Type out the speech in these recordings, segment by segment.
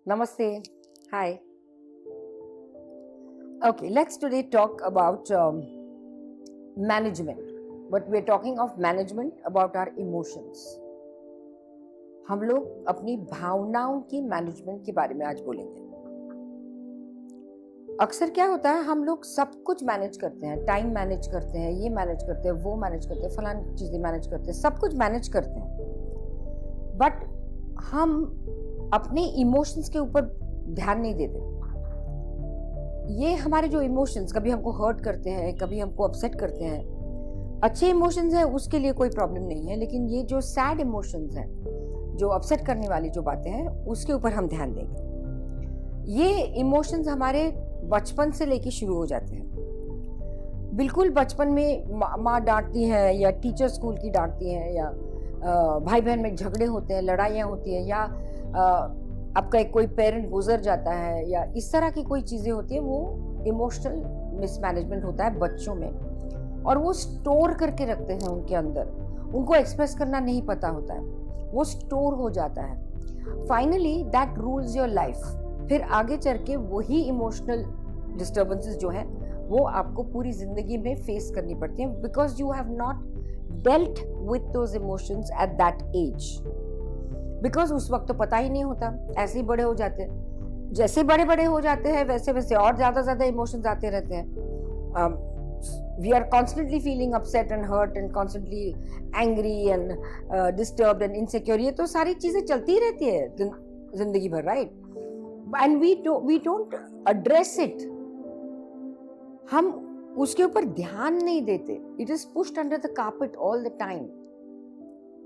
Namaste. Hi. Okay, let's today talk about management. But we're talking of management about our emotions. हम लोग अपनी भावनाओं की management के बारे में आज बोलेंगे। अक्सर क्या होता है, हम लोग सब कुछ मैनेज करते हैं, टाइम मैनेज करते हैं, ये मैनेज करते हैं, वो मैनेज करते हैं, फलानी चीजें मैनेज करते हैं, सब कुछ मैनेज करते हैं, बट हम अपने इमोशंस के ऊपर ध्यान नहीं देते। ये हमारे जो इमोशंस कभी हमको हर्ट करते हैं, कभी हमको अपसेट करते हैं, अच्छे इमोशंस हैं उसके लिए कोई प्रॉब्लम नहीं है, लेकिन ये जो सैड इमोशंस हैं, जो अपसेट करने वाली जो बातें हैं, उसके ऊपर हम ध्यान देंगे। ये इमोशंस हमारे बचपन से लेके शुरू हो जाते हैं। बिल्कुल बचपन में माँ डांटती है, या टीचर स्कूल की डांटती है, या भाई बहन में झगड़े होते हैं, लड़ाइयाँ होती हैं, या आपका एक कोई पेरेंट गुजर जाता है, या इस तरह की कोई चीज़ें होती है, वो इमोशनल मिसमैनेजमेंट होता है बच्चों में, और वो स्टोर करके रखते हैं उनके अंदर। उनको एक्सप्रेस करना नहीं पता होता है, वो स्टोर हो जाता है। Finally that rules your life. फिर आगे चल के वही इमोशनल डिस्टर्बेंसेस जो है वो आपको पूरी जिंदगी में फेस करनी पड़ती हैं, because you have not dealt with those emotions at that age. Because उस वक्त तो पता ही नहीं होता, ऐसे ही बड़े हो जाते हैं। जैसे बड़े बड़े हो जाते हैं वैसे वैसे और ज्यादा इमोशंस आते रहते हैं। We are constantly feeling upset and hurt and constantly angry and disturbed and insecure. ये तो सारी चीजें चलती रहती है जिंदगी भर, right? And we don't address it. हम उसके ऊपर ध्यान नहीं देते। It is pushed under the carpet all the time.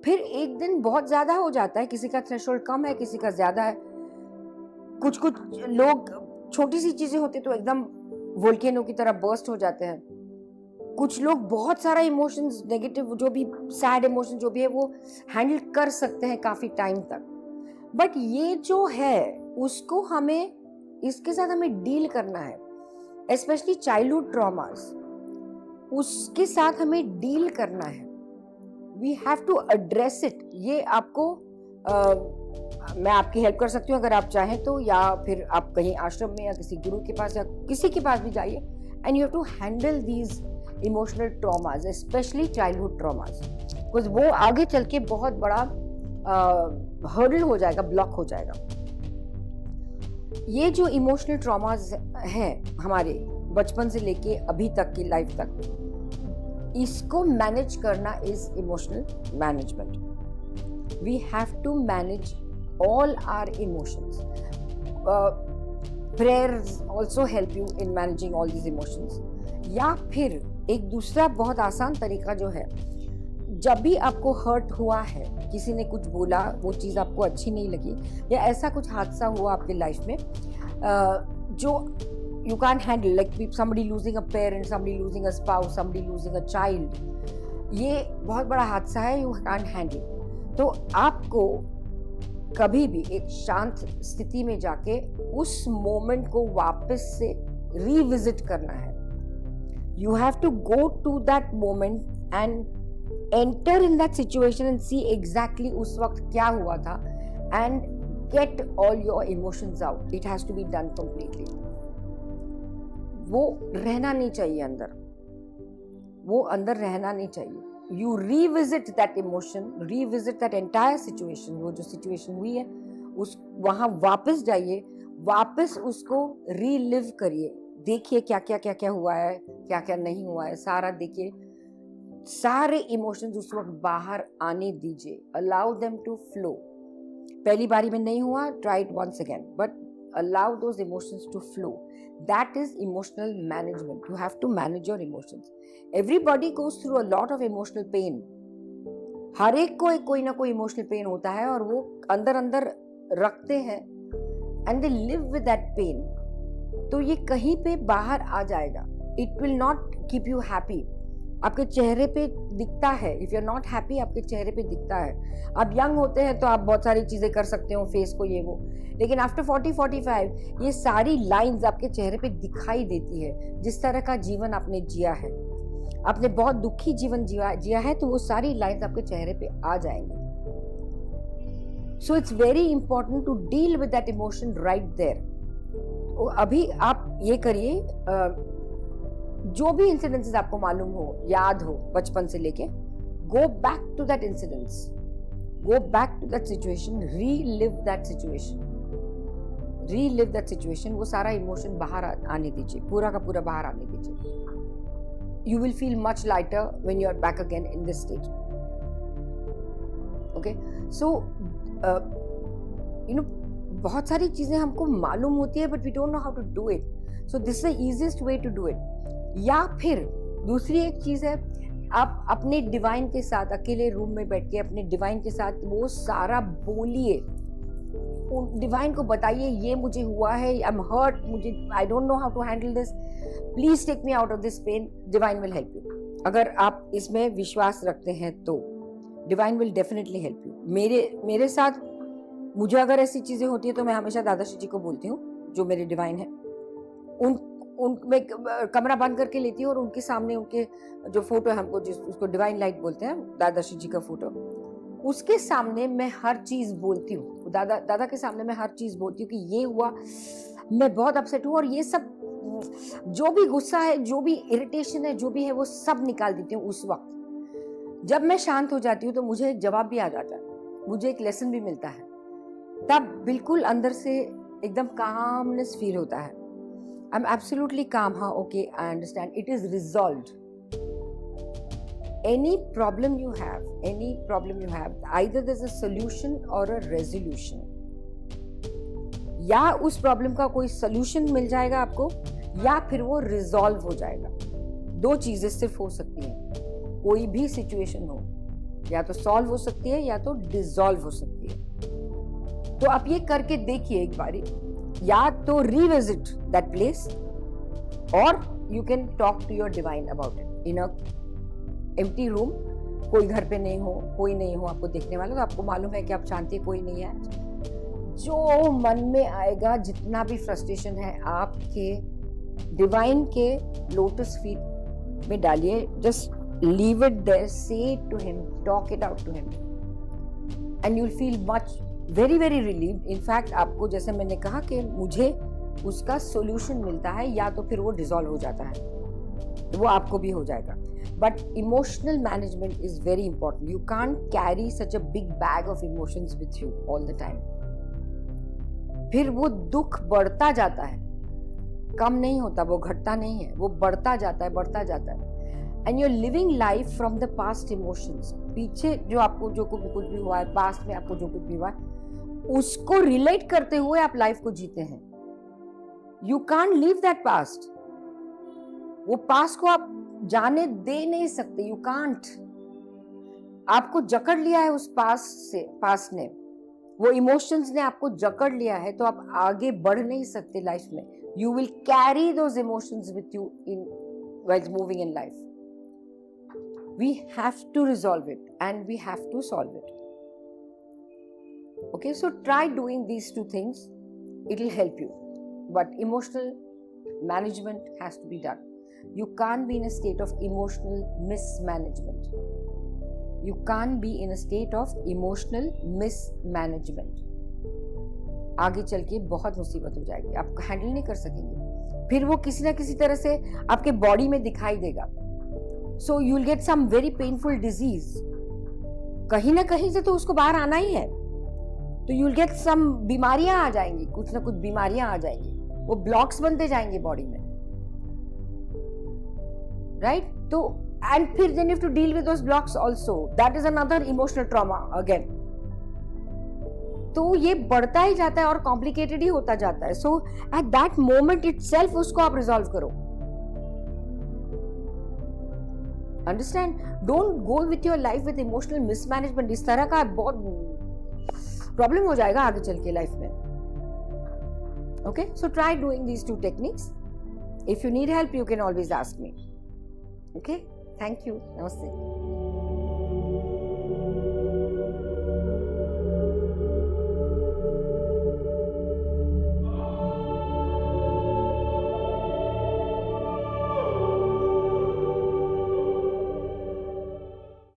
फिर एक दिन बहुत ज्यादा हो जाता है, किसी का थ्रेशोल्ड कम है, किसी का ज्यादा है। कुछ लोग छोटी सी चीजें होती तो एकदम वोल्केनो की तरह बर्स्ट हो जाते हैं। कुछ लोग बहुत सारा इमोशंस, नेगेटिव जो भी सैड इमोशन जो भी है, वो हैंडल कर सकते हैं काफी टाइम तक। बट ये जो है उसको हमें, इसके साथ हमें डील करना है, स्पेशली चाइल्डहुड ट्रॉमास, उसके साथ हमें डील करना है। We have to address it. ये आपको मैं आपकी हेल्प कर सकती हूँ अगर आप चाहें तो, या फिर आप कहीं आश्रम में या किसी गुरु के पास या किसी के पास भी जाइए, and you have to handle these emotional traumas, specially childhood traumas, because वो आगे चल के बहुत बड़ा हर्डल हो जाएगा, ब्लॉक हो जाएगा। ये जो इमोशनल ट्रॉमास हैं हमारे बचपन से लेके अभी तक की लाइफ तक, इसको मैनेज करना is emotional management. We have to manage all our emotions. Prayers also help you in managing all these emotions. या फिर एक दूसरा बहुत आसान तरीका जो है, जब भी आपको हर्ट हुआ है, किसी ने कुछ बोला, वो चीज़ आपको अच्छी नहीं लगी, या ऐसा कुछ हादसा हुआ आपके लाइफ में जो you can't handle, like somebody losing a parent, somebody losing a spouse, somebody losing a child, ये बहुत बड़ा हादसा है, you can't handle। तो आपको कभी भी एक शांत स्थिति में जाके उस मोमेंट को वापस से रिविजिट करना है। You have to go to that moment and enter in that situation and see exactly उस वक्त क्या हुआ था, and get all your emotions out. It has to be done completely. वो रहना नहीं चाहिए अंदर, वो अंदर रहना नहीं चाहिए। You revisit that emotion, revisit that entire situation, वो जो situation हुई है उस वहाँ वापस जाइए, वापस उसको relive करिए, देखिए क्या क्या हुआ है, क्या क्या नहीं हुआ है, सारा देखिए, सारे इमोशंस उस वक्त बाहर आने दीजिए। Allow them to flow. पहली बारी में नहीं हुआ, try it once again, but allow those emotions to flow. That is emotional management. You have to manage your emotions. Everybody goes through a lot of emotional pain. हर एक को कोई ना कोई emotional pain होता है, और वो अंदर अंदर रखते हैं, and they live with that pain. तो ये कहीं पे बाहर आ जाएगा। It will not keep you happy. आपके चेहरे पे दिखता है, if you are not happy आपके चेहरे पे दिखता है। आप यंग होते हैं तो आप बहुत सारी चीजें कर सकते हो, फेस को ये वो, लेकिन आफ्टर 40-45 ये सारी लाइंस आपके चेहरे पे दिखाई देती है। जिस तरह का जीवन आपने जिया है, आपने बहुत दुखी जीवन जिया है, तो वो सारी लाइंस आपके चेहरे पे आ जाएंगी। So it's very important to deal with that emotion right there. अभी आप ये करिए, जो भी इंसिडेंसेस आपको मालूम हो, याद हो बचपन से लेके, go back to that incidence, go back to that situation, relive that situation, relive that situation. वो सारा इमोशन बाहर आने दीजिए, पूरा का पूरा बाहर आने दीजिए. You will feel much lighter when you are back again in this stage. Okay, so बहुत सारी चीजें हमको मालूम होती है, but we don't know how to do it. So this is the easiest way to do it. या फिर दूसरी एक चीज है, आप अपने डिवाइन के साथ अकेले रूम में बैठ के अपने डिवाइन के साथ वो सारा बोलिए, डिवाइन को बताइए ये मुझे हुआ है, आई एम हर्ट, मुझे I don't know how to handle this, please take me out of this pain. Divine will help you. अगर आप इसमें विश्वास रखते हैं तो divine will definitely help you. मेरे साथ मुझे अगर ऐसी चीजें होती है तो मैं हमेशा दादाश्री जी को बोलती हूँ, जो मेरे डिवाइन है. मैं कमरा बंद करके लेती हूँ और उनके सामने उनके जो फोटो है, हमको उसको डिवाइन लाइट बोलते हैं, दादाश्री जी का फोटो, उसके सामने मैं हर चीज बोलती हूँ. दादा के सामने मैं हर चीज बोलती हूँ कि ये हुआ, मैं बहुत अपसेट हूँ, और ये सब जो भी गुस्सा है, जो भी इरिटेशन है, जो भी है, वो सब निकाल देती हूँ उस वक्त. जब मैं शांत हो जाती हूँ तो मुझे एक जवाब भी आ जाता है, मुझे एक लेसन भी मिलता है. तब बिल्कुल अंदर से एकदम कामनेस फील होता है. आई एम एब्सोल्युटली काम. हाँ, okay, I understand, it is resolved. Any problem you have, either there's a solution or a resolution. या उस प्रॉब्लम का कोई सोल्यूशन मिल जाएगा आपको, या फिर वो रिजॉल्व हो जाएगा. दो चीजें सिर्फ हो सकती हैं. कोई भी सिचुएशन हो, या तो सॉल्व हो सकती है या तो डिसॉल्व हो सकती है. तो आप ये करके देखिए एक बारी, या तो रिविजिट दैट प्लेस, और you can talk to your divine about it in a empty room. कोई घर पे नहीं हो, कोई नहीं हो आपको देखने वाला, तो आपको मालूम है कि आप शांति, कोई नहीं है. जो मन में आएगा, जितना भी फ्रस्ट्रेशन है, आपके डिवाइन के लोटस फीट में डालिए. Just leave it there, say it to him, talk it out to him, and you will feel much very very relieved. In fact आपको, जैसे मैंने कहा कि मुझे उसका सोल्यूशन मिलता है, या तो फिर वो डिसॉल्व हो जाता है, वो आपको भी हो जाएगा. But emotional management is very important. You can't carry such a big bag of emotions with you all the time. फिर वो दुख बढ़ता जाता है, कम नहीं होता, वो घटता नहीं है, वो बढ़ता जाता है, बढ़ता जाता है. And you're living life from the past emotions. पीछे जो आपको जो कुछ भी हुआ है, पास्ट में आपको जो कुछ भी हुआ है, उसको रिलेट करते हुए आप लाइफ को जीते हैं. You can't leave that past. वो पास्ट को आप जाने दे नहीं सकते. You can't. आपको जकड़ लिया है उस पास्ट ने, वो इमोशंस ने आपको जकड़ लिया है, तो आप आगे बढ़ नहीं सकते लाइफ में. You will carry those emotions with you in while moving in life. We have to resolve it and we have to solve it. Okay, so try doing these two things, it will help you. But emotional management has to be done. You can't be in a state of emotional mismanagement. You can't be in a state of emotional mismanagement. आगे चल के बहुत मुसीबत हो जाएगी, आप handle नहीं कर सकेंगे. फिर वो किसी ना किसी तरह से आपके बॉडी में दिखाई देगा. So you'll get some very painful disease. कहीं ना कहीं से तो उसको बाहर आना ही है. तो you'll get some बीमारियां आ जाएंगी, कुछ ना कुछ बीमारियां आ जाएंगी, वो ब्लॉक्स बनते जाएंगे बॉडी में. Right? तो and फिर then you have to deal with those blocks also. That is another emotional trauma again. तो ये बढ़ता ही जाता है और कॉम्प्लिकेटेड ही होता जाता है. So at that moment itself उसको आप रिजॉल्व करो. Understand? Don't go with your life with emotional mismanagement. इस तरह का बहुत प्रॉब्लम हो जाएगा आगे चल के लाइफ में. Okay? So try doing these two techniques. If you need help, you can always ask me. Okay, thank you. Namaste.